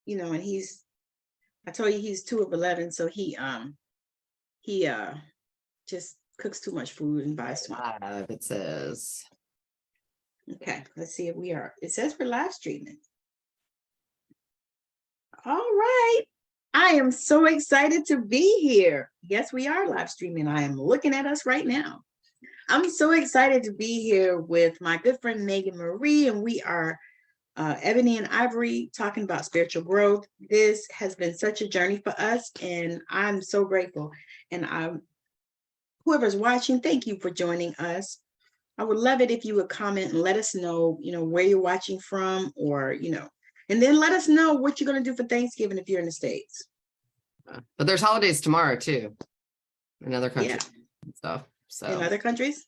and I told you he's 2 of 11, so he just cooks too much food and buys too much. It says. Okay, let's see if we are. It says we're live streaming. All right. I am so excited to be here. Yes, we are live streaming. I am looking at us right now. I'm so excited to be here with my good friend Megan Marie, and we are Ebony and Ivory talking about spiritual growth. This has been such a journey for us, and I'm so grateful. And whoever's watching, thank you for joining us. I would love it if you would comment and let us know, where you're watching from, or, and then let us know what you're going to do for Thanksgiving if you're in the States. But there's holidays tomorrow too, in other countries and stuff. So in other countries?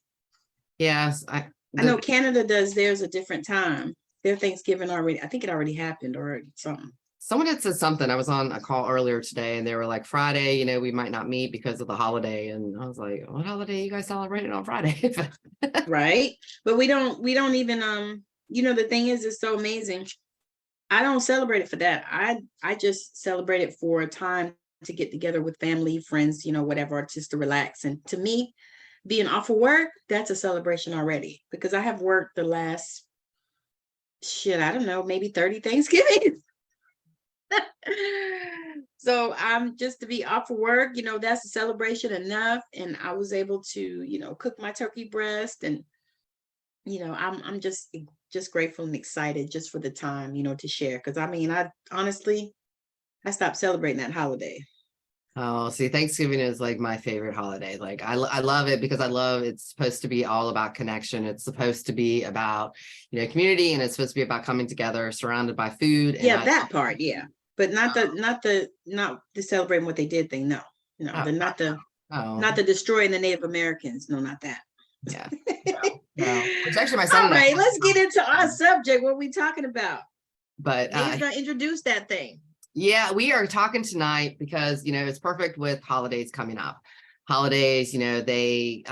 Yes. I know Canada does theirs a different time. Their Thanksgiving already, I think it already happened or something. Someone had said something. I was on a call earlier today and they were like, Friday, we might not meet because of the holiday. And I was like, what holiday are you guys celebrating on Friday? Right. But we don't even, the thing is, it's so amazing. I don't celebrate it for that. I just celebrate it for a time to get together with family, friends, whatever, just to relax. And to me, being off of work, that's a celebration already, because I have worked the last, I don't know, maybe 30 Thanksgivings. So just to be off of work, that's a celebration enough. And I was able to, cook my turkey breast, and, I'm just grateful and excited just for the time, to share. Cause I honestly stopped celebrating that holiday. Oh, see, Thanksgiving is like my favorite holiday. Like I love it because it's supposed to be all about connection. It's supposed to be about, community, and it's supposed to be about coming together, surrounded by food. And that part. Yeah. But not the celebrating what they did thing. No, not the destroying the Native Americans. No, not that. Yeah. No. It's actually my son. All right, let's get into our subject. What are we talking about? But he's gonna introduce that thing. Yeah, we are talking tonight because, it's perfect with holidays coming up. Holidays, they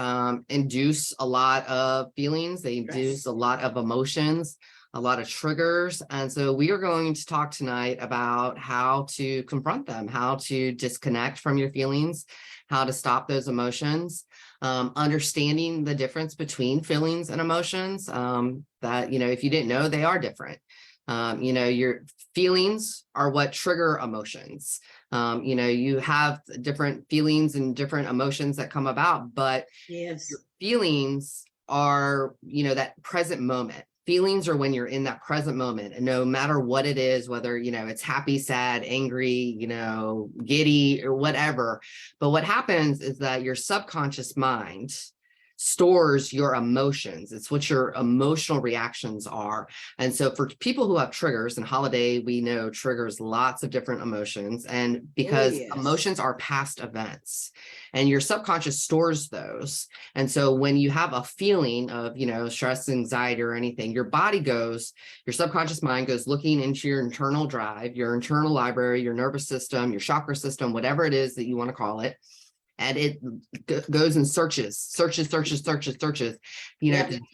induce a lot of feelings. They induce a lot of emotions, a lot of triggers. And so we are going to talk tonight about how to confront them, how to disconnect from your feelings, how to stop those emotions, understanding the difference between feelings and emotions, that, if you didn't know, they are different. Your feelings are what trigger emotions. You have different feelings and different emotions that come about, but your feelings are, that present moment. Feelings are when you're in that present moment, and no matter what it is, whether, it's happy, sad, angry, giddy or whatever. But what happens is that your subconscious mind stores your emotions. It's what your emotional reactions are. And so for people who have triggers, and holiday, we know triggers lots of different emotions, and because emotions are past events and your subconscious stores those. And so when you have a feeling of, stress, anxiety, or anything, your subconscious mind goes looking into your internal drive, your internal library, your nervous system, your chakra system, whatever it is that you want to call it. And it goes and searches, to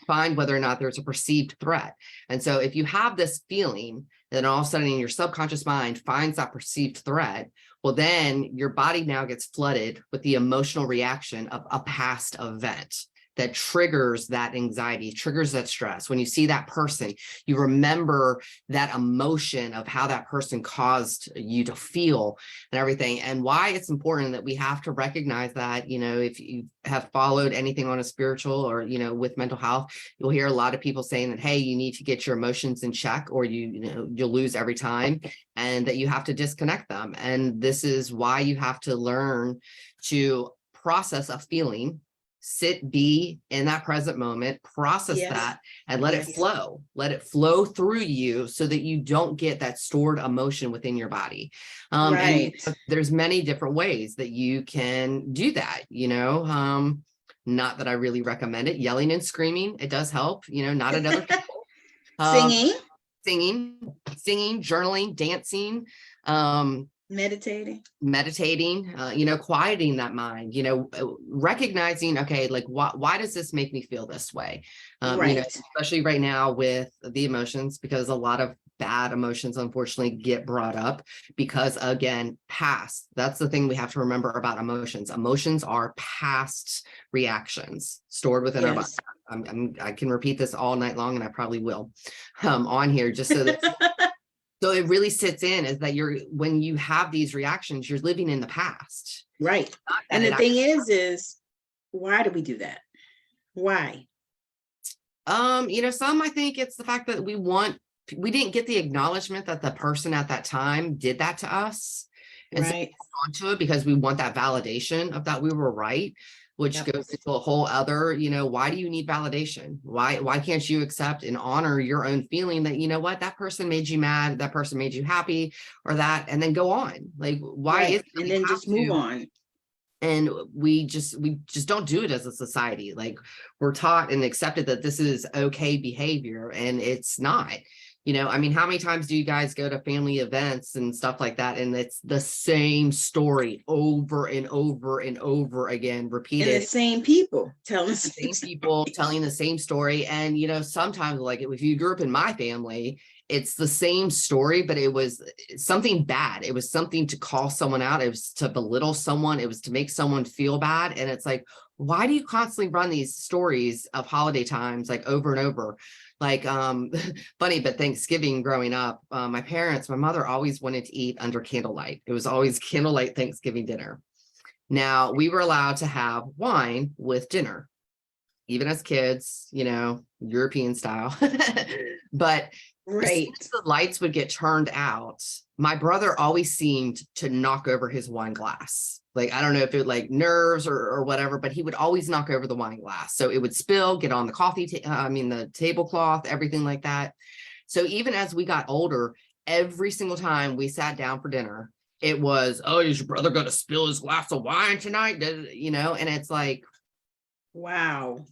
find whether or not there's a perceived threat. And so if you have this feeling, then all of a sudden your subconscious mind finds that perceived threat, well, then your body now gets flooded with the emotional reaction of a past event that triggers that anxiety, triggers that stress. When you see that person, you remember that emotion of how that person caused you to feel and everything. And why it's important that we have to recognize that, if you have followed anything on a spiritual or, with mental health, you'll hear a lot of people saying that, hey, you need to get your emotions in check, or you'll lose every time, and that you have to disconnect them. And this is why you have to learn to process a feeling, be in that present moment, process that, and let it flow through you, so that you don't get that stored emotion within your body. And there's many different ways that you can do that. Not that I really recommend it. Yelling and screaming, it does help, not at other people. Singing, journaling, dancing, meditating, quieting that mind, recognizing, okay, like why does this make me feel this way? Especially right now with the emotions, because a lot of bad emotions, unfortunately, get brought up because, again, past. That's the thing we have to remember about emotions. Emotions are past reactions stored within our body. Yes. I can repeat this all night long, and I probably will on here, just so that so it really sits in, is that when you have these reactions, you're living in the past. Right. And the thing is why do we do that? Why? Some, I think it's the fact that we didn't get the acknowledgement that the person at that time did that to us. And so we Right. hold on to it because we want that validation of that we were right, which Yep. goes into a whole other, why do you need validation? Why can't you accept and honor your own feeling that, you know what, that person made you mad, that person made you happy, or that, and then go on. Like, why Right. is it And we then have just move to? on. And we just don't do it as a society. Like, we're taught and accepted that this is okay behavior, and it's not. I mean, how many times do you guys go to family events and stuff like that, and it's the same story over and over and over again, repeated? And the same people telling the same people telling the same story. And sometimes, like, if you grew up in my family, it's the same story, but it was something bad. It was something to call someone out. It was to belittle someone. It was to make someone feel bad. And it's like, why do you constantly run these stories of holiday times, like, over and over? Like, funny, but Thanksgiving growing up, my mother always wanted to eat under candlelight. It was always candlelight Thanksgiving dinner. Now, we were allowed to have wine with dinner, even as kids, European style. But right. as the lights would get turned out, my brother always seemed to knock over his wine glass. Like, I don't know if it like nerves or whatever, but he would always knock over the wine glass. So it would spill, get on the the tablecloth, everything like that. So even as we got older, every single time we sat down for dinner, it was, oh, is your brother going to spill his glass of wine tonight? And it's like, wow.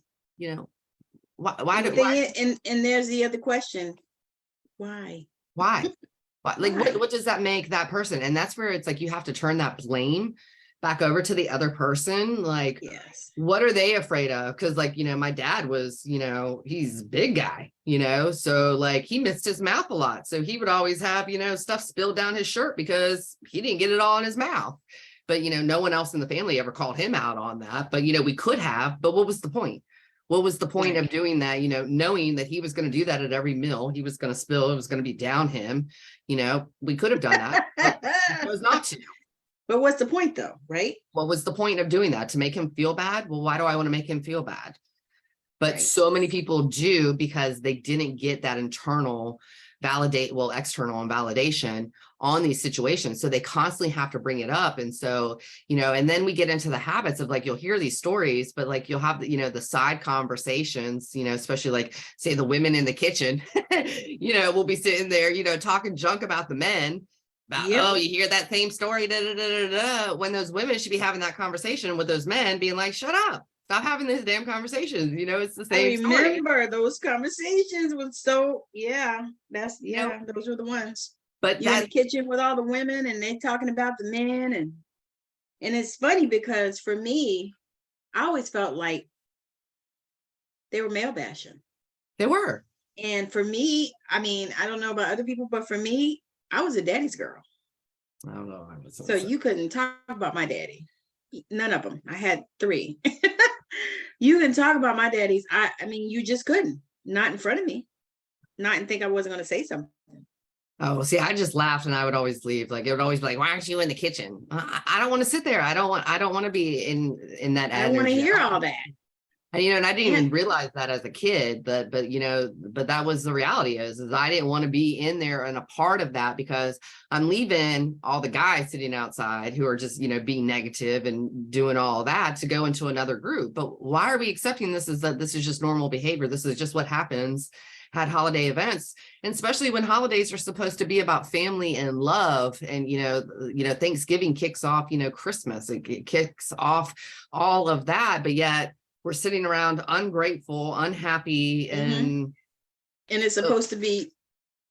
Why and there's the other question. Why? Like, what does that make that person? And that's where it's like, you have to turn that blame back over to the other person. Like, yes, what are they afraid of? Because, like, my dad was, he's a big guy, so, like, he missed his mouth a lot. So he would always have, stuff spilled down his shirt because he didn't get it all in his mouth. But, no one else in the family ever called him out on that. But, we could have. But what was the point? What was the point of doing that, knowing that he was going to do that at every meal? He was going to spill, it was going to be down him. We could have done that, but it was not to. But what's the point, though, right? What was the point of doing that? To make him feel bad? Well, why do I want to make him feel bad? But so many people do, because they didn't get that external and validation on these situations. So they constantly have to bring it up. And so, and then we get into the habits of, like, you'll hear these stories, but, like, you'll have, the side conversations, especially, like, say, the women in the kitchen, we'll be sitting there, talking junk about the men. About, oh, you hear that same story, when those women should be having that conversation with those men, being like, shut up. Stop having these damn conversations. It's the same story. I remember those conversations was those were the ones. But you're in the kitchen with all the women and they talking about the men. And it's funny because for me, I always felt like they were male bashing. They were. And for me, I mean, I don't know about other people, but for me, I was a daddy's girl. I don't know. So you couldn't talk about my daddy. None of them. I had 3. You can talk about my daddies. I mean, you just couldn't. Not in front of me. Not and think I wasn't going to say something. Oh, see, I just laughed and I would always leave. Like, it would always be like, why aren't you in the kitchen? I don't want to sit there. I don't want to be in that. I don't want to hear all that. And, and I didn't even realize that as a kid, but that was the reality is I didn't want to be in there and a part of that, because I'm leaving all the guys sitting outside who are just, being negative and doing all that to go into another group. But why are we accepting this as that this is just normal behavior? This is just what happens at holiday events. And especially when holidays are supposed to be about family and love. And, Thanksgiving kicks off, Christmas, it kicks off all of that. But yet, we're sitting around ungrateful, unhappy, and it's supposed to be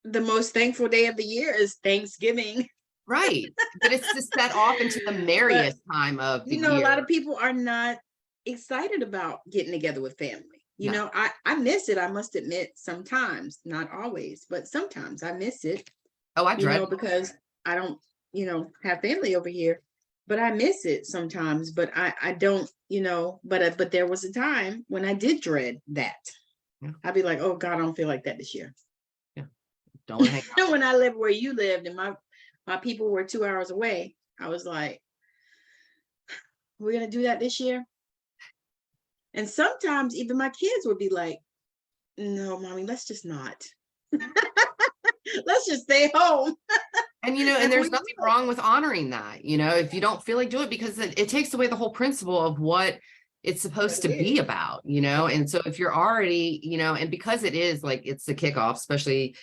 the most thankful day of the year is Thanksgiving. Right. But it's to set off into the merriest time of the year. A lot of people are not excited about getting together with family. You No. know, I miss it. I must admit, sometimes, not always, but sometimes I miss it, Oh, I you dread. know, because I don't, you know, have family over here, but I miss it sometimes, but I don't, you know, but there was a time when I did dread that. Yeah. I'd be like, oh God, I don't feel like that this year. Yeah. Don't want to hang out. When I lived where you lived and my people were 2 hours away, I was like, we're gonna do that this year. And sometimes even my kids would be like, no, mommy, let's just not. Let's just stay home. And, and And we there's nothing wrong with honoring that, if you don't feel like do it, because it takes away the whole principle of what it's supposed to be about, and so if you're already, and because it is like, it's the kickoff, especially,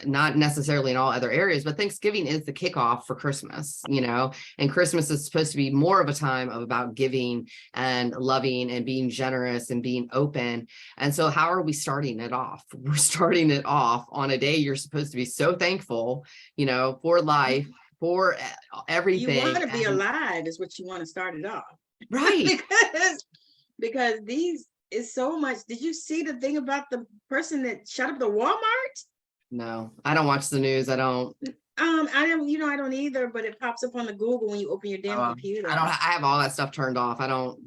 not necessarily in all other areas, but Thanksgiving is the kickoff for Christmas, and Christmas is supposed to be more of a time of about giving and loving and being generous and being open. And so how are we starting it off? We're starting it off on a day you're supposed to be so thankful, for life, for everything. You want to be alive is what you want to start it off. Right. because these is so much. Did you see the thing about the person that shut up the Walmart? No, I don't watch the news. I don't. I don't, I don't either, but it pops up on the Google when you open your damn computer. I have all that stuff turned off. I don't.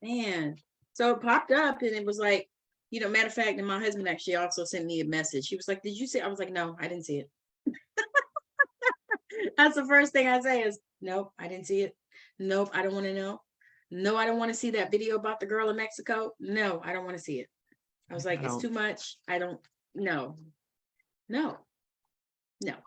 Man. So it popped up and it was like, matter of fact, and my husband actually also sent me a message. He was like, did you see? I was like, no, I didn't see it. That's the first thing I say is, nope, I didn't see it. Nope, I don't want to know. No, I don't want to see that video about the girl in Mexico. No, I don't want to see it. I was like, it's too much. I don't know. No.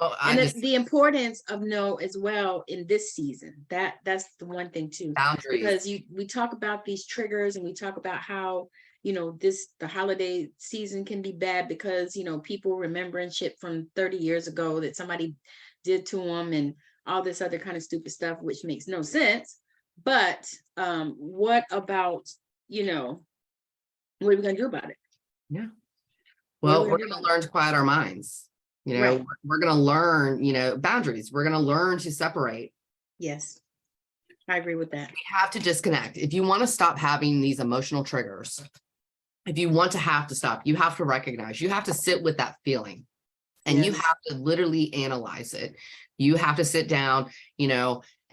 Well, and the importance of no as well in this season. That's the one thing too. Boundaries. Because we talk about these triggers and we talk about how, the holiday season can be bad because, people remembering shit from 30 years ago that somebody did to them and all this other kind of stupid stuff, which makes no sense. But what about, what are we going to do about it? Yeah. Well, we're going to learn to quiet our minds. Right. We're going to learn, boundaries. We're going to learn to separate. Yes, I agree with that. We have to disconnect. If you want to stop having these emotional triggers, if you want to have to stop, you have to recognize, you have to sit with that feeling and you have to literally analyze it. You have to sit down,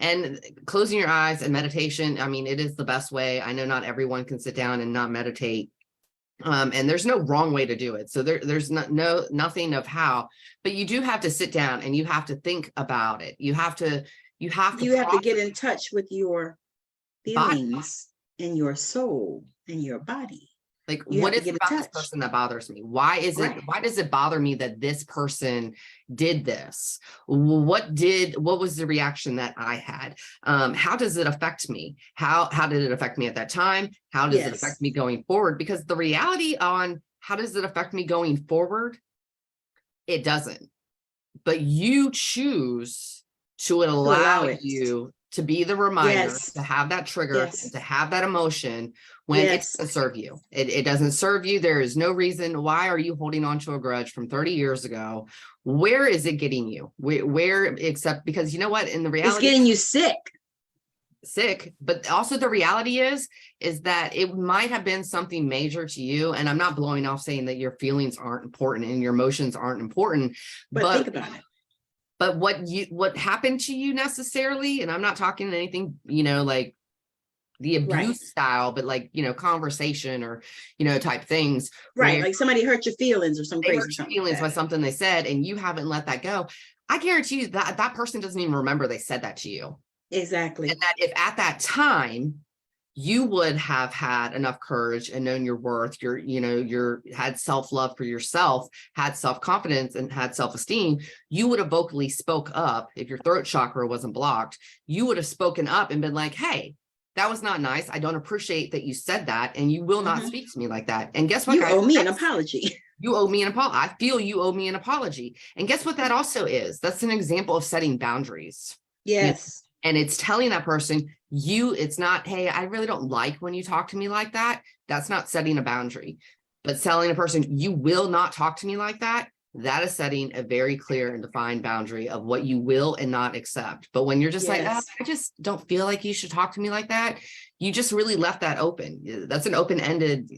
and closing your eyes and meditation. I mean, it is the best way. I know not everyone can sit down and not meditate. And there's no wrong way to do it. So there's nothing of how, but you do have to sit down and you have to think about it. You have to get in touch with your feelings and your soul and your body. Like, what is it about this person that bothers me? Why does it bother me that this person did this? What was the reaction that I had? How does it affect me? How did it affect me at that time? How does it affect me going forward? Because the reality on how does it affect me going forward? It doesn't. But you choose to allow you to be the reminder, to have that trigger, to have that emotion when it doesn't serve you. It doesn't serve you. There is no reason. Why are you holding on to a grudge from 30 years ago? Where is it getting you? Where except because you know what? In the reality, it's getting you sick. But also the reality is that it might have been something major to you. And I'm not blowing off saying that your feelings aren't important and your emotions aren't important. But think about it. But what happened to you necessarily, and I'm not talking anything, like the abuse style, but like, conversation or, type things. Right. Like somebody hurt your feelings or some crazy feelings by something they said, and you haven't let that go. I guarantee you that person doesn't even remember they said that to you. Exactly. And that if at that time you would have had enough courage and known your worth, had self-love for yourself, had self-confidence and had self-esteem, you would have vocally spoke up. If your throat chakra wasn't blocked, you would have spoken up and been like, hey, that was not nice. I don't appreciate that you said that. And you will not speak to me like that. And guess what? You owe me an apology. You owe me an apology. I feel you owe me an apology. And guess what that also is? That's an example of setting boundaries. Yes. And it's telling that person, it's not, hey, I really don't like when you talk to me like that. That's not setting a boundary. But telling a person, you will not talk to me like that, that is setting a very clear and defined boundary of what you will and not accept. But when you're just like, oh, Yes. I just don't feel like you should talk to me like that, you just really left that open. That's an open-ended,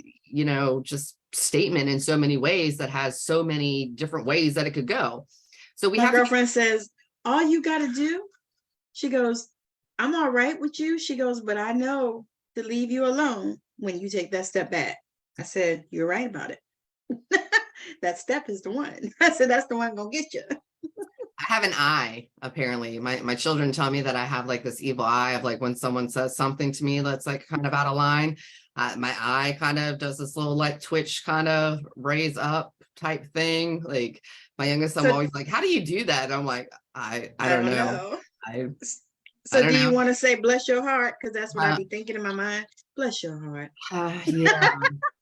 just statement in so many ways that has so many different ways that it could go. So we My have to girlfriend says, all you got to do, she goes, I'm all right with you. She goes, but I know to leave you alone when you take that step back. I said, you're right about it. That step is the one. I said, that's the one gonna get you. I have an eye, apparently. My children tell me that I have like this evil eye of like when someone says something to me that's like kind of out of line, my eye kind of does this little like twitch kind of raise up type thing. Like my youngest son always like, how do you do that? And I'm like, I don't know. So don't do you know. want to say bless your heart? Because that's what I be thinking in my mind. Bless your heart. Yeah.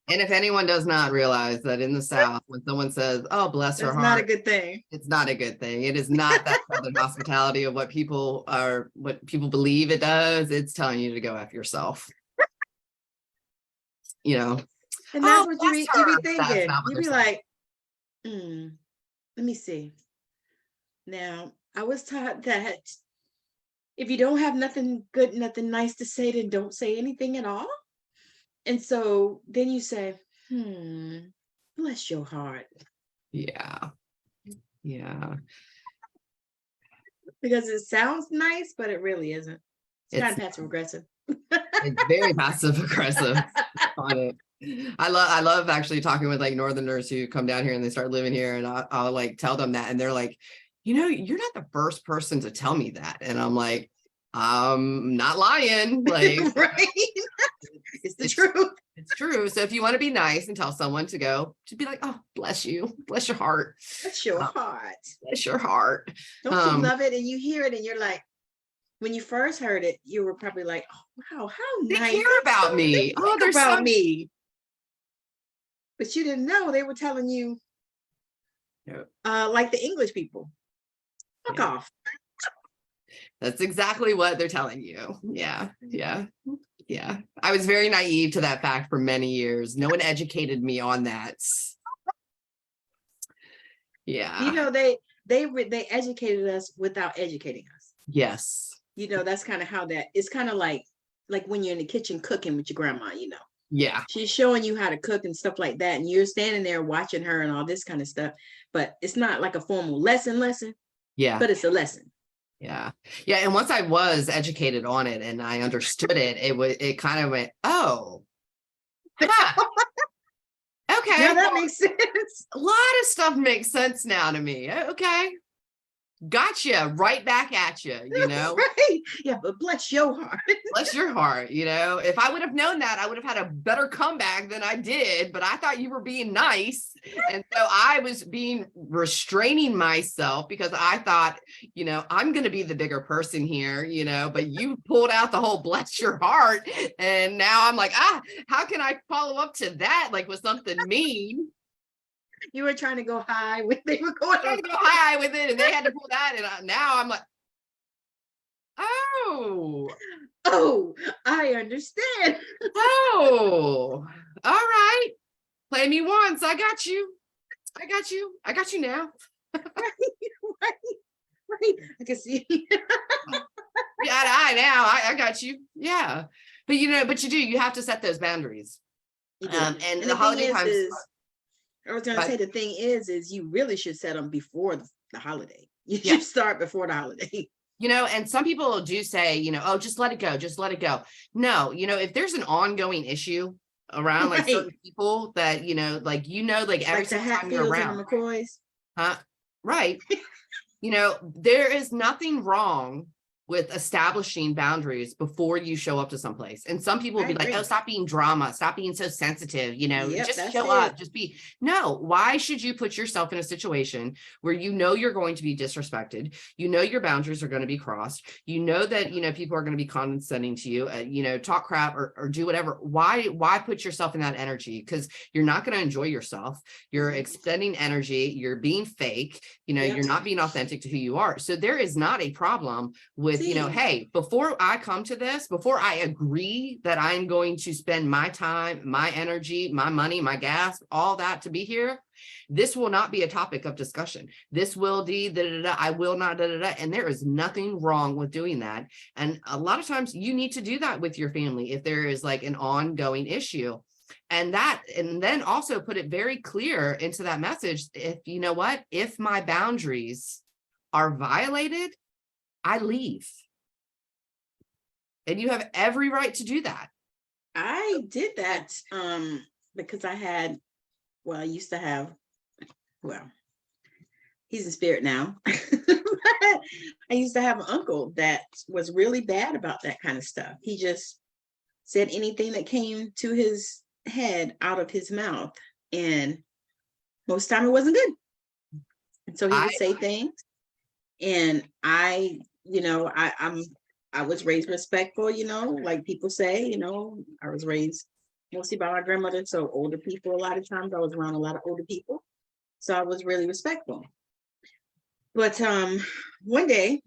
And if anyone does not realize that in the South, when someone says, oh, bless her That's heart, not a good thing. it's not a good thing. It is not that Southern hospitality of what people believe it does. It's telling you to go after yourself. And that's what you be thinking. You be saying. like, let me see. Now, I was taught that if you don't have nothing good, nothing nice to say, then don't say anything at all. And so then you say, bless your heart. Yeah. Yeah. Because it sounds nice, but it really isn't. It's kind of passive aggressive. It's very passive aggressive on it. I love actually talking with like Northerners who come down here and they start living here, and I'll like tell them that, and they're like, you're not the first person to tell me that. And I'm like, I'm not lying. Like, right? It's the truth. It's true. So if you want to be nice and tell someone to go, to be like, oh, bless you, bless your heart. Bless your heart. Bless your heart. Don't you love it? And you hear it and you're like, when you first heard it, you were probably like, oh, wow, how they nice. They care about me. Oh, they're about me. But you didn't know they were telling you, like the English people, fuck off. That's exactly what they're telling you. Yeah. I was very naive to that fact for many years. No one educated me on that. Yeah. They educated us without educating us. Yes. That's kind of how that, it's kind of like when you're in the kitchen cooking with your grandma, Yeah. She's showing you how to cook and stuff like that. And you're standing there watching her and all this kind of stuff, but it's not like a formal lesson. Yeah. But it's a lesson. Yeah. And once I was educated on it and I understood it, it kind of went, oh, huh. Okay. Yeah, that makes sense. A lot of stuff makes sense now to me. Okay. Gotcha. Right back at you, Right. Yeah, but bless your heart. Bless your heart. If I would have known that, I would have had a better comeback than I did, but I thought you were being nice. And so I was restraining myself because I thought, I'm going to be the bigger person here, but you pulled out the whole bless your heart. And now I'm like, how can I follow up to that? Like with something mean? You were trying to go high with they were going to go high with it, and they had to pull that. And now I'm like, oh, I understand. Oh, all right. Play me once. I got you now. Right. I can see. I now. I got you. Yeah. But you have to set those boundaries. And the holiday times. I was going to say the thing is you really should set them before the holiday. You should start before the holiday. And some people do say, oh, just let it go. Just let it go. No, if there's an ongoing issue around like certain people that, every time you're around. McCoys. Right. There is nothing wrong with establishing boundaries before you show up to someplace. And some people will be like, oh, stop being drama, stop being so sensitive, just show up, no, why should you put yourself in a situation where you're going to be disrespected, your boundaries are going to be crossed, that, people are going to be condescending to you, talk crap or do whatever. Why put yourself in that energy? Because you're not going to enjoy yourself. You're expending energy. You're being fake. You're not being authentic to who you are. So there is not a problem with, hey, before I come to this, before I agree that I'm going to spend my time, my energy, my money, my gas, all that to be here, This will not be a topic of discussion. This will be da, da, da, I will not da, da, da. And there is nothing wrong with doing that. And a lot of times you need to do that with your family if there is like an ongoing issue. And then also put it very clear into that message. If you know what, if my boundaries are violated, I leave. And you have every right to do that. I did that because I used to have, well, he's in spirit now. I used to have an uncle that was really bad about that kind of stuff. He just said anything that came to his head out of his mouth, and most time it wasn't good. And so he would say things, and I was raised respectful, like people say, I was raised mostly by my grandmother. So older people, a lot of times I was around a lot of older people. So I was really respectful. But one day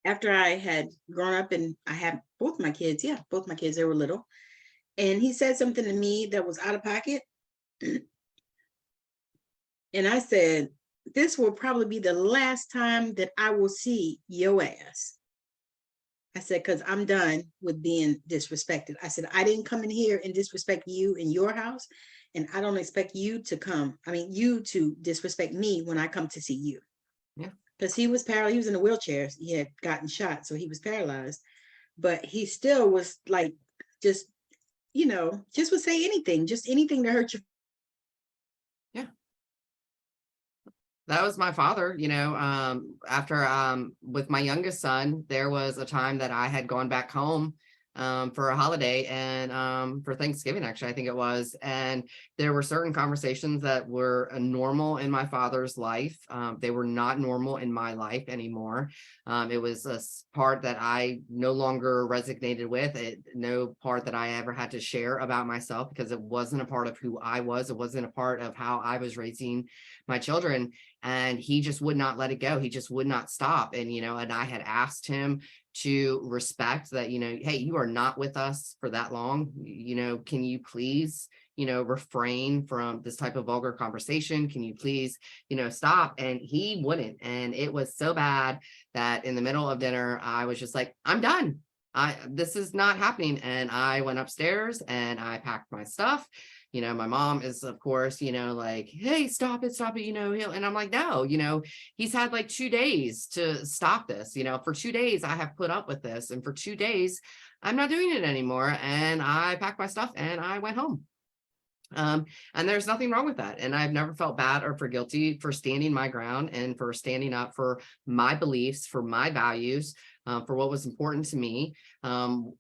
after I had grown up and I had both my kids, they were little. And he said something to me that was out of pocket. And I said, this will probably be the last time that I will see your ass. I said, because I'm done with being disrespected. I said, I didn't come in here and disrespect you in your house. And I don't expect you to disrespect me when I come to see you. Yeah. Because he was paralyzed. He was in a wheelchair. He had gotten shot. So he was paralyzed. But he still was like, just would say anything, just anything to hurt you. Yeah. That was my father, after with my youngest son, there was a time that I had gone back home for a holiday and for Thanksgiving, actually, I think it was. And there were certain conversations that were normal in my father's life. They were not normal in my life anymore. It was a part that I no longer resonated with. No part that I ever had to share about myself because it wasn't a part of who I was. It wasn't a part of how I was raising my children. And he just would not let it go. He just would not stop. And, and I had asked him to respect that, hey, you are not with us for that long. Can you please, refrain from this type of vulgar conversation? Can you please, stop? And he wouldn't. And it was so bad that in the middle of dinner, I was just like, I'm done. This is not happening. And I went upstairs and I packed my stuff. My mom is, of course, like, hey, stop it, and I'm like, no, he's had like 2 days to stop this, for 2 days, I have put up with this. And for 2 days, I'm not doing it anymore. And I packed my stuff and I went home. And there's nothing wrong with that. And I've never felt bad or for guilty for standing my ground and for standing up for my beliefs, for my values, for what was important to me.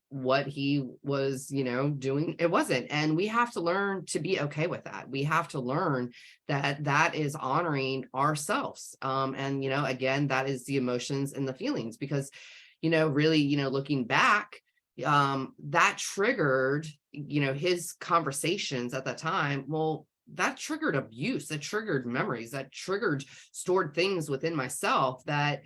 What he was, doing, it wasn't. And we have to learn to be okay with that. We have to learn that that is honoring ourselves. And, again, that is the emotions and the feelings, because, really, looking back, that triggered, his conversations at that time. Well, that triggered abuse, that triggered memories, that triggered stored things within myself that,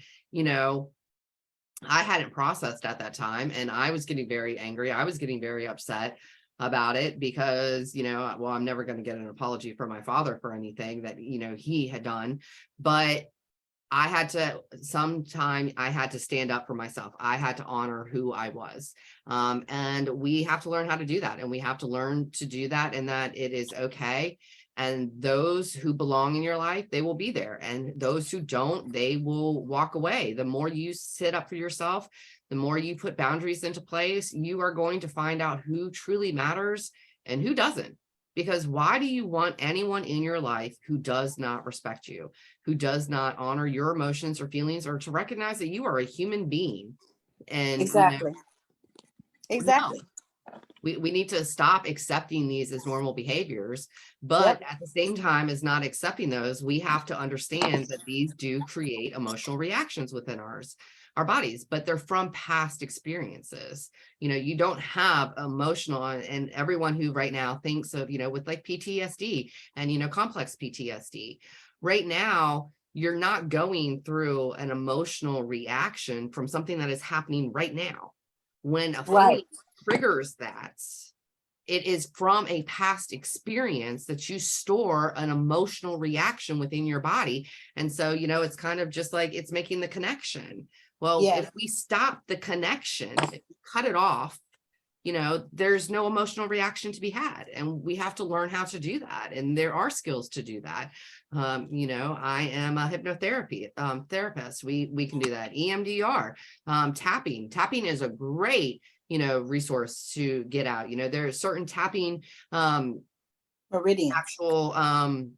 I hadn't processed at that time. And I was getting very angry. I was getting very upset about it because, I'm never going to get an apology from my father for anything that, he had done. But I had to stand up for myself. I had to honor who I was. And we have to learn how to do that. And we have to learn to do that, and that it is okay. And those who belong in your life, they will be there. And those who don't, they will walk away. The more you sit up for yourself, the more you put boundaries into place, you are going to find out who truly matters and who doesn't. Because why do you want anyone in your life who does not respect you, who does not honor your emotions or feelings, or to recognize that you are a human being? And exactly. No. We need to stop accepting these as normal behaviors, but at the same time as not accepting those, we have to understand that these do create emotional reactions within our bodies, but they're from past experiences. You don't have emotional, and everyone who right now thinks of, with like PTSD and, complex PTSD right now, you're not going through an emotional reaction from something that is happening right now. When a feeling triggers that, it is from a past experience that you store an emotional reaction within your body. And so, it's kind of just like it's making the connection. Well, Yeah. if we stop the connection, if we cut it off, there's no emotional reaction to be had. And we have to learn how to do that. And there are skills to do that. I am a hypnotherapy therapist. We can do that. EMDR, tapping. Tapping is a great, resource to get out. There are certain tapping Meridians. actual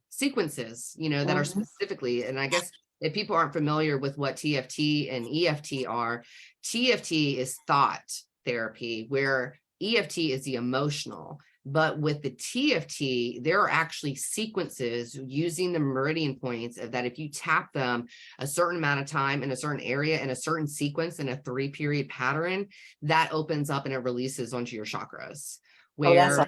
sequences, that are specifically, and I guess if people aren't familiar with what TFT and EFT are, TFT is thought therapy, where EFT is the emotional. But with the TFT, there are actually sequences using the meridian points that if you tap them a certain amount of time in a certain area in a certain sequence in a 3-period pattern, that opens up and it releases onto your chakras. Where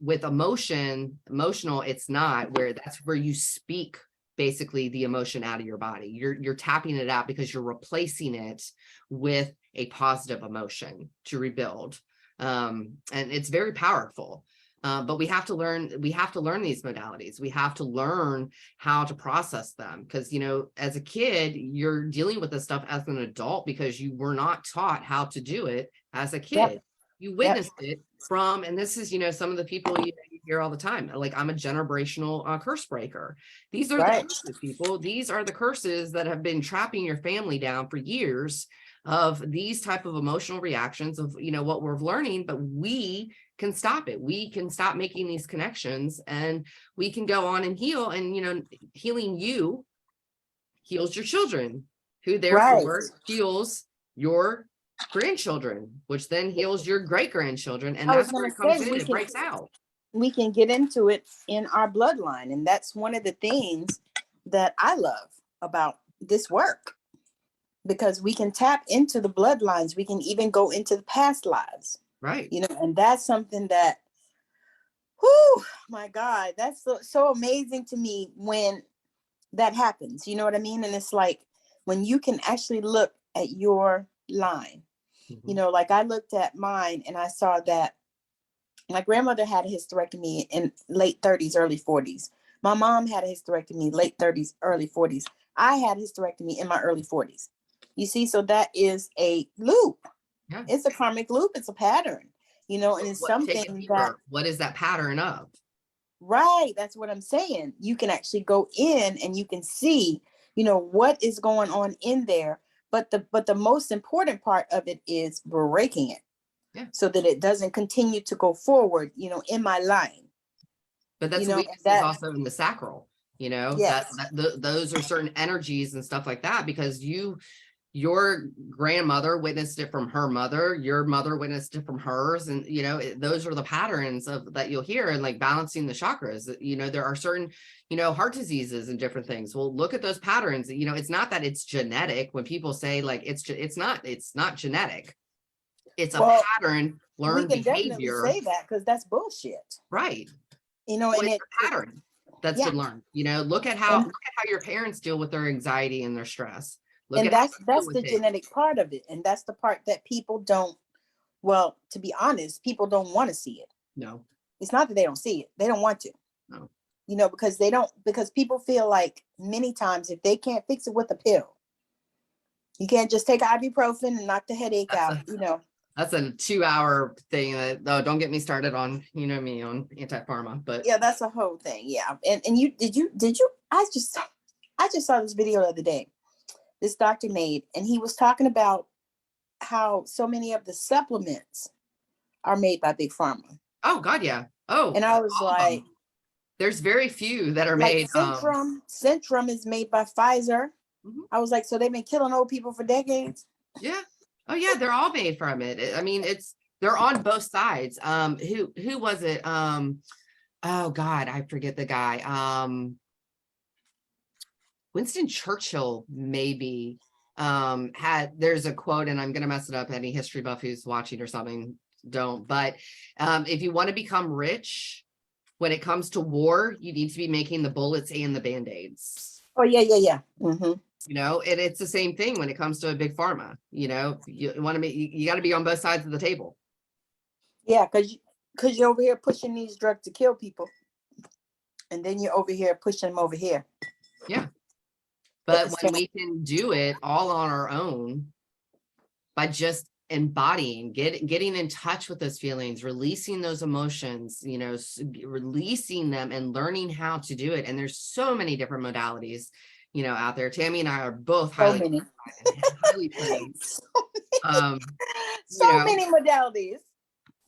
with emotional, it's not, where that's where you speak basically the emotion out of your body. You're tapping it out because you're replacing it with a positive emotion to rebuild. And it's very powerful. But we have to learn these modalities. We have to learn how to process them because, as a kid, you're dealing with this stuff as an adult because you were not taught how to do it as a kid. Yep. You witnessed it from, and this is, some of the people you hear all the time, like I'm a generational curse breaker. These are the curses, people. These are the curses that have been trapping your family down for years of these type of emotional reactions of, what we're learning, but we can stop it. We can stop making these connections and we can go on and heal. And, healing you heals your children, who therefore heals your grandchildren, which then heals your great grandchildren. And that's where it comes in, it breaks out. We can get into it in our bloodline. And that's one of the things that I love about this work, because we can tap into the bloodlines. We can even go into the past lives. Right. And that's something that, whoo, my God, that's so amazing to me when that happens. You know what I mean? And it's like when you can actually look at your line, like I looked at mine and I saw that my grandmother had a hysterectomy in late 30s, early 40s. My mom had a hysterectomy late 30s, early 40s. I had a hysterectomy in my early 40s. You see, so that is a loop. Yeah. It's a karmic loop. It's a pattern, and it's something that. What is that pattern of? Right. That's what I'm saying. You can actually go in and you can see, what is going on in there. But the most important part of it is breaking it. Yeah. So that it doesn't continue to go forward, in my line. But that's weakness is also in the sacral, yes. Those are certain energies and stuff like that, because your grandmother witnessed it from her mother, your mother witnessed it from hers. And, those are the patterns of that you'll hear, and like balancing the chakras, there are certain, heart diseases and different things. Well, look at those patterns. It's not that it's genetic. When people say like, it's not genetic. It's a pattern, learned behavior. We can definitely say that because that's bullshit. Right. And it's a pattern that's been learned. Look at how your parents deal with their anxiety and their stress. And that's the genetic part of it. And that's the part that people don't, well, to be honest, people don't want to see it. No. It's not that they don't see it. They don't want to. No. Because people feel like many times if they can't fix it with a pill, you can't just take ibuprofen and knock the headache out, That's a 2-hour thing. Don't get me started on, me on anti-pharma, but yeah, that's a whole thing. Yeah. And you, did you, I just saw this video the other day. This doctor made, and he was talking about how so many of the supplements are made by Big Pharma. Oh God, yeah. Oh, and I was like, there's very few that are made. Centrum is made by Pfizer. Mm-hmm. I was like, so they've been killing old people for decades. Yeah. Oh yeah, they're all made from it. I mean, they're on both sides. Who was it? Oh God, I forget the guy. Winston Churchill maybe there's a quote, and I'm going to mess it up. Any history buff who's watching or something, don't. But if you want to become rich, when it comes to war, you need to be making the bullets and the Band-Aids. Oh, yeah. Mm-hmm. And it's the same thing when it comes to a big pharma. You want to you got to be on both sides of the table. Yeah, because Because you're over here pushing these drugs to kill people. And then you're over here pushing them over here. Yeah. But It's when terrible. we can do it all on our own by just embodying, getting in touch with those feelings, releasing those emotions, you know, releasing them and learning how to do it. And there's so many different modalities, you know, out there. Tammy and I are both So highly, many. highly trained. You So know, many modalities.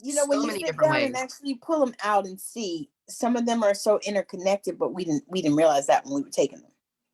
You know, when so you many sit different down and ways. actually pull them out and see, some of them are so interconnected, but we didn't realize that when we were taking them.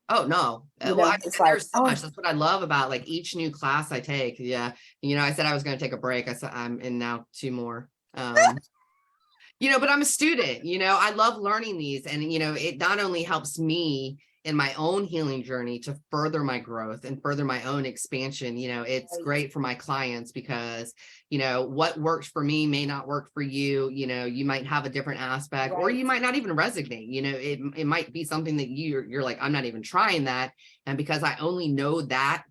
Oh no. You Well, know, I mean, it's and like, there's so much. That's what I love about like each new class I take. Yeah. You know, I said I was going to take a break. I said I'm in now 2 more. You know, but I'm a student, you know, I love learning these. And, you know, it not only helps me in my own healing journey to further my growth and further my own expansion, you know, it's great for my clients because, you know, what works for me may not work for you. You know, you might have a different aspect, or you might not even resonate. You know, it might be something that you're like, I'm not even trying that. And because I only know that,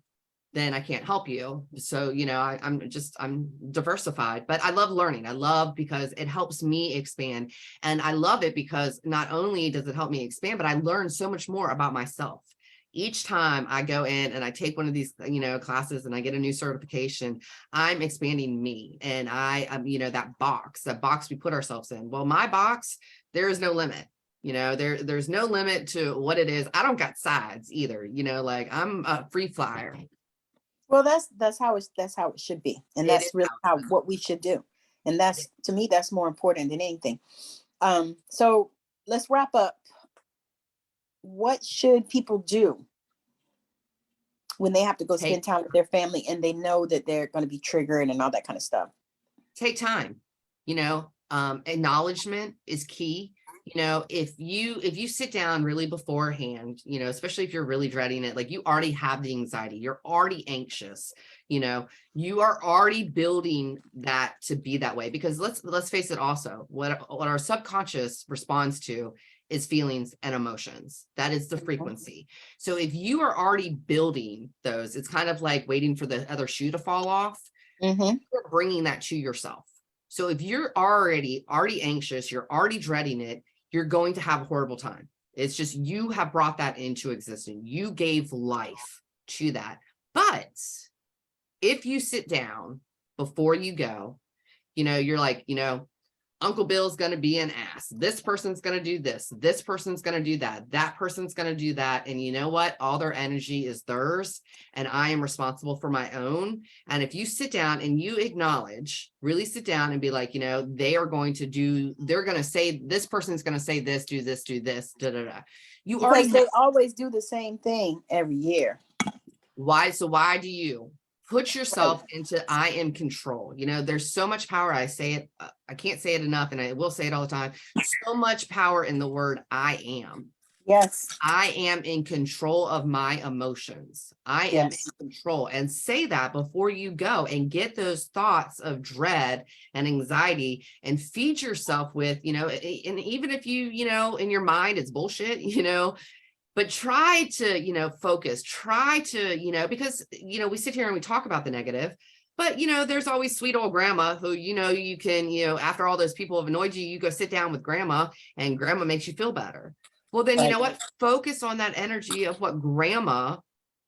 then I can't help you. So, you know, I'm diversified, but I love learning. I love because it helps me expand. And I love it because not only does it help me expand, but I learn so much more about myself. Each time I go in and I take one of these, you know, classes and I get a new certification, I'm expanding me. And you know, that box we put ourselves in. Well, my box, there is no limit. You know, there's no limit to what it is. I don't got sides either. You know, like I'm a free flyer. well, that's how it should be, and It is that's really how what we should do, and that's, to me, that's more important than anything. So let's wrap up. What should people do when they have to go spend time with their family and they know that they're going to be triggered and all that kind of stuff? Take time. You know, acknowledgement is key. You know, if you sit down really beforehand, you know, especially if you're really dreading it, like you already have the anxiety, you're already anxious, you know, you are already building that to be that way. Because let's face it, also what our subconscious responds to is feelings and emotions. That is the frequency. So if you are already building those, it's kind of like waiting for the other shoe to fall off. You're bringing that to yourself. So if you're already anxious, you're already dreading it, you're going to have a horrible time. It's just, you have brought that into existence. You gave life to that. But if you sit down before you go, you know, you're like, you know, Uncle Bill's going to be an ass. This person's going to do this. This person's going to do that. That person's going to do that. And you know what? All their energy is theirs. And I am responsible for my own. And if you sit down and you acknowledge, really sit down and be like, you know, they're going to say, this person's going to say this, do this, da, da, da. You Because already they always do the same thing every year. Why? So why do you put yourself into I am control? You know, there's so much power. I say it, I can't say it enough, and I will say it all the time. So much power in the word I am. Yes. I am in control of my emotions. I am in control. And say that before you go and get those thoughts of dread and anxiety and feed yourself with, you know, and even if you know, in your mind, it's bullshit, you know, but try to, you know, focus, try to, you know, because, you know, we sit here and we talk about the negative, but, you know, there's always sweet old grandma who, you know, you can, you know, after all those people have annoyed you, you go sit down with grandma and grandma makes you feel better. Well, then, you know what, focus on that energy of what grandma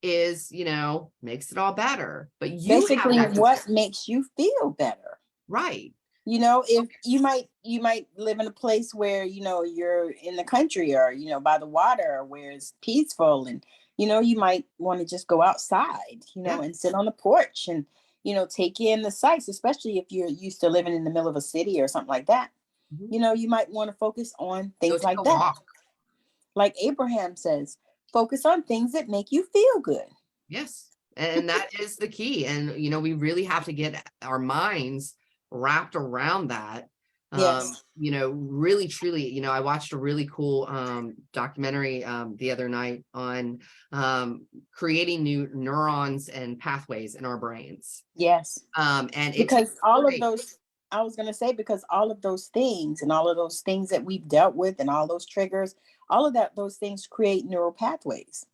is, you know, makes it all better. But you basically have that what makes you feel better. Right. You know, if you might live in a place where, you know, you're in the country or, you know, by the water where it's peaceful, and, you know, you might want to just go outside, you know, and sit on the porch and, you know, take in the sights, especially if you're used to living in the middle of a city or something like that. You know, you might want to focus on things like that. Walk. Like Abraham says, focus on things that make you feel good. Yes. And that is the key. And, you know, we really have to get our minds wrapped around that. You know, really, truly, you know, I watched a really cool documentary the other night on creating new neurons and pathways in our brains. And because all of those, I was going to say, because all of those things and all of those things that we've dealt with and all those triggers, all of that, those things create neural pathways.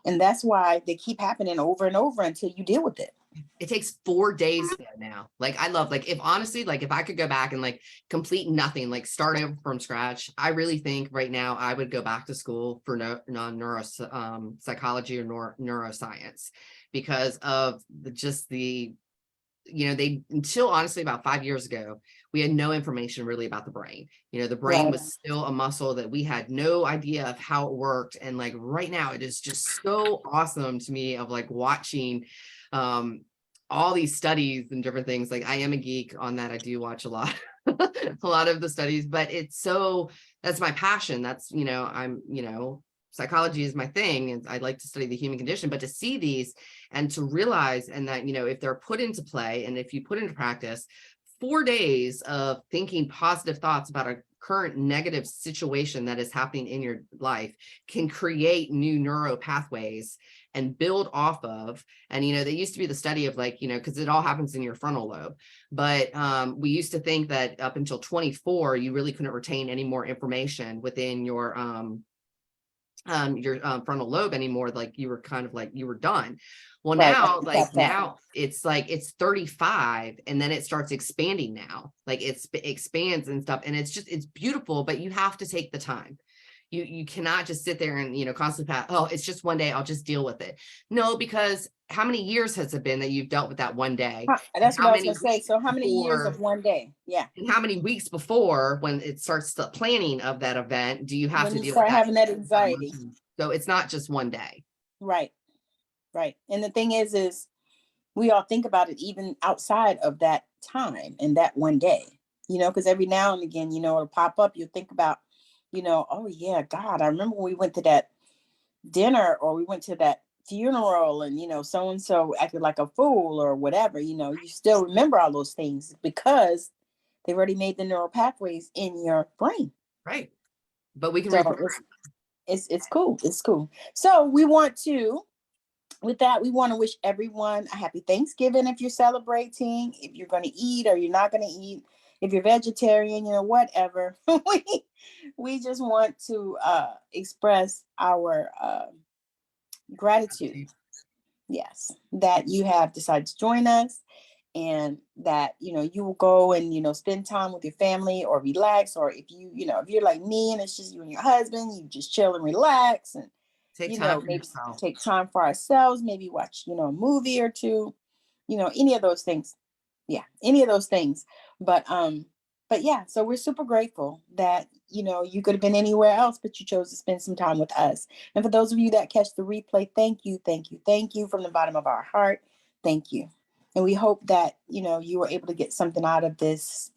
And that's why they keep happening over and over until you deal with it. It takes 4 days though now. Like I love, like if honestly, like if I could go back and like complete nothing, like start over from scratch, I really think right now I would go back to school for neuro psychology or neuroscience, because of just the, you know, they, until honestly about 5 years ago, we had no information really about the brain. You know, the brain Right. was still a muscle that we had no idea of how it worked. And like right now, it is just so awesome to me of like watching all these studies and different things. Like I am a geek on that. I do watch a lot, a lot of the studies, but it's so, that's my passion. That's, you know, I'm, you know, psychology is my thing, and I like to study the human condition, but to see these and to realize, and that, you know, if they're put into play and if you put into practice, 4 days of thinking positive thoughts about a current negative situation that is happening in your life can create new neural pathways and build off of. And, you know, they used to be the study of like, you know, because it all happens in your frontal lobe. But we used to think that up until 24, you really couldn't retain any more information within your frontal lobe anymore. Like you were kind of like, you were done. Well, Right. now, like now it's like, it's 35 and then it starts expanding now. Like it expands and stuff. And it's just, it's beautiful, but you have to take the time. You cannot just sit there and, you know, constantly oh, it's just one day, I'll just deal with it. No, because how many years has it been that you've dealt with that one day? That's what How I was many gonna say. So how many years before, of one day? Yeah. and how many weeks before, when it starts the planning of that event, do you have When to you deal start with that? having that anxiety. So it's not just one day. Right. Right. And the thing is we all think about it even outside of that time and that one day, you know, because every now and again, you know, it'll pop up. You think about, you know, oh yeah, God, I remember when we went to that dinner or we went to that funeral and, you know, so and so acted like a fool or whatever. You know, you still remember all those things because they've already made the neural pathways in your brain. Right. But we can So reprogram. it's cool. It's cool. So we want to, with that, we want to wish everyone a happy Thanksgiving if you're celebrating, if you're going to eat or you're not going to eat, if you're vegetarian, you know, whatever. we just want to express our gratitude. Yes, that you have decided to join us, and that, you know, you will go and, you know, spend time with your family or relax, or if you, you know, if you're like me and it's just you and your husband, you just chill and relax and, Take you time know, for maybe yourself. take time for ourselves, maybe watch, you know, a movie or two, you know, any of those things. Yeah, any of those things. But yeah, so we're super grateful that, you know, you could have been anywhere else, but you chose to spend some time with us. And for those of you that catch the replay, thank you, thank you, thank you from the bottom of our heart. Thank you. And we hope that, you know, you were able to get something out of this,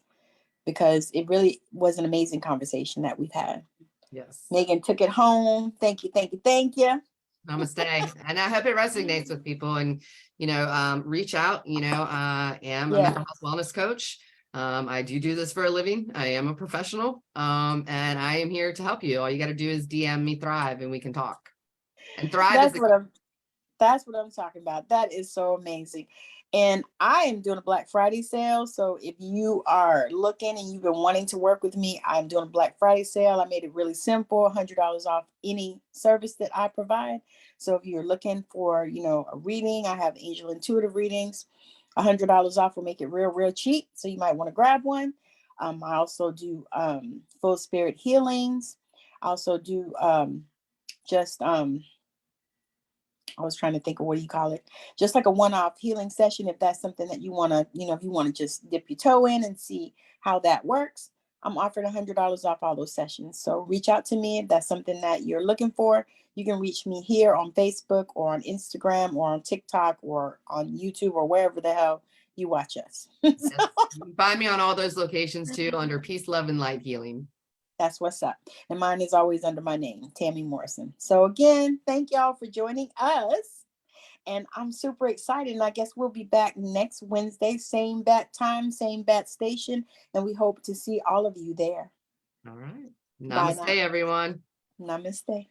because it really was an amazing conversation that we've had. Yes. Megan took it home. Thank you, thank you, thank you. Namaste. And I hope it resonates with people, and, you know, reach out. You know, I am a Yeah. mental health wellness coach. I do this for a living. I am a professional. And I am here to help you. All you got to do is DM me Thrive and we can talk. And Thrive is That's what I'm talking about. That is so amazing. And I am doing a Black Friday sale. So if you are looking and you've been wanting to work with me, I'm doing a Black Friday sale. I made it really simple, $100 off any service that I provide. So if you're looking for, you know, a reading, I have angel intuitive readings. $100 off will make it real, real cheap. So you might want to grab one. I also do full spirit healings. I also do just I was trying to think of, what do you call it? Just like a one-off healing session. If that's something that you want to, you know, if you want to just dip your toe in and see how that works, I'm offering $100 off all those sessions. So reach out to me if that's something that you're looking for. You can reach me here on Facebook or on Instagram or on TikTok or on YouTube or wherever the hell you watch us. yes. You can find me on all those locations too, under Peace, Love, and Light Healing. That's what's up. And mine is always under my name, Tammy Morrison. So again, thank y'all for joining us. And I'm super excited. And I guess we'll be back next Wednesday, same bat time, same bat station. And we hope to see all of you there. All right. Bye Namaste, now. everyone. Namaste.